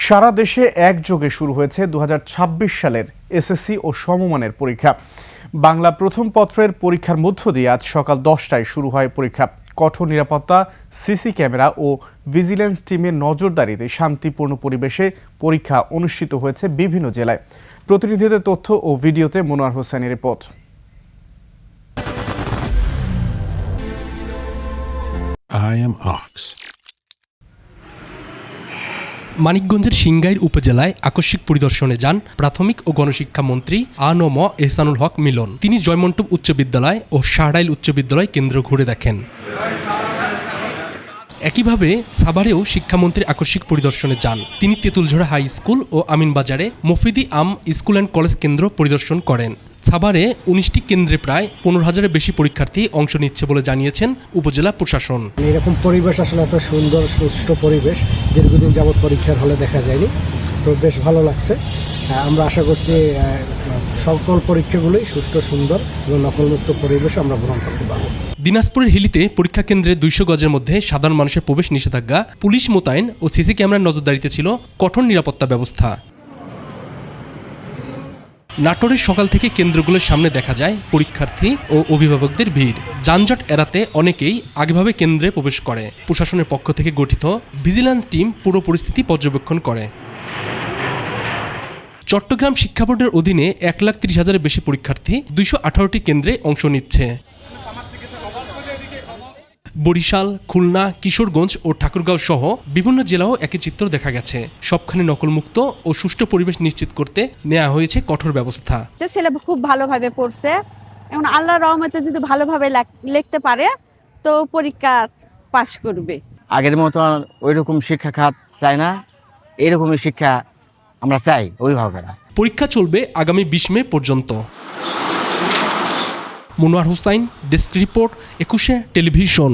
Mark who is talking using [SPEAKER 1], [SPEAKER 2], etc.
[SPEAKER 1] সারা দেশে একযোগে শুরু হয়েছে 2026 সালের এসএসসি ও সমমানের পরীক্ষা। বাংলা প্রথম পত্রের পরীক্ষার মধ্য দিয়ে আজ সকাল 10টায় শুরু হয় পরীক্ষা। কঠোর নিরাপত্তা, সিসি ক্যামেরা ও ভিজিল্যান্স টিমের নজরদারিতে শান্তিপূর্ণ পরিবেশে পরীক্ষা অনুষ্ঠিত হয়েছে বিভিন্ন জেলায়। প্রতিনিধিদের তথ্য ও ভিডিওতে মনোয়ার হোসেনের রিপোর্ট।
[SPEAKER 2] I am Ox.
[SPEAKER 3] মানিকগঞ্জের সিংগাইর উপজেলায় আকস্মিক পরিদর্শনে যান প্রাথমিক ও গণশিক্ষা মন্ত্রী আ.ন.ম এহসানুল হক মিলন। তিনি জয়মন্টপ উচ্চ বিদ্যালয় ও শাহরাইল উচ্চ বিদ্যালয় কেন্দ্র ঘুরে দেখেন। একইভাবে সাভারেও শিক্ষামন্ত্রী আকস্মিক পরিদর্শনে যান। তিনি তেঁতুলঝোড়া হাই স্কুল ও আমিনবাজারে Mofidi Aam school and college কেন্দ্র পরিদর্শন করেন। সাভারে 19টি কেন্দ্রে প্রায় 15,000-এর বেশি পরীক্ষার্থী অংশ নিচ্ছে বলে জানিয়েছেন উপজেলা প্রশাসন।
[SPEAKER 4] এরকম পরিবেশ আসলে এত সুন্দর সুষ্ঠু পরিবেশ দীর্ঘদিন যাবৎ পরীক্ষার হলে দেখা যায়নি, তো বেশ ভালো লাগছে। আমরা আশা করছি সকল পরীক্ষাগুলোই সুষ্ঠু, সুন্দর এবং নকলমুক্ত পরিবেশ আমরা গ্রহণ করতে পারব।
[SPEAKER 3] দিনাজপুরের হিলিতে পরীক্ষা কেন্দ্রে 200 গজের মধ্যে সাধারণ মানুষের প্রবেশ নিষেধাজ্ঞা, পুলিশ মোতায়েন ও সিসি ক্যামেরার নজরদারিতে ছিল কঠোর নিরাপত্তা ব্যবস্থা। নাটোরের সকাল থেকে কেন্দ্রগুলোর সামনে দেখা যায় পরীক্ষার্থী ও অভিভাবকদের ভিড়। যানজট এড়াতে অনেকেই আগেভাবে কেন্দ্রে প্রবেশ করে। প্রশাসনের পক্ষ থেকে গঠিত ভিজিল্যান্স টিম পুরো পরিস্থিতি পর্যবেক্ষণ করে। চট্টগ্রাম শিক্ষা বোর্ডের অধীনে 1,30,000-এর বেশি পরীক্ষার্থী 218টি কেন্দ্রে অংশ নিচ্ছে। বরিশাল, খুলনা, কিশোরগঞ্জ ও ঠাকুরগাঁও সহ বিভিন্ন জেলাও একই চিত্র দেখা গেছে। সবখানে নকলমুক্ত ও সুষ্ঠু পরিবেশ নিশ্চিত করতে নেওয়া হয়েছে কঠোর ব্যবস্থা।
[SPEAKER 5] ছেলে খুব ভালোভাবে পড়ছে, এখন আল্লাহর রহমতে যদি ভালোভাবে লিখতে পারে তো পরীক্ষা পাশ করবে।
[SPEAKER 6] আগের মতো ওই রকম শিক্ষা খাত চাই না, এরকমই শিক্ষা আমরা চাই অভিভাবকেরা।
[SPEAKER 3] পরীক্ষা চলবে আগামী 20 মে পর্যন্ত। Monowar Hossain, desk report, 21 television.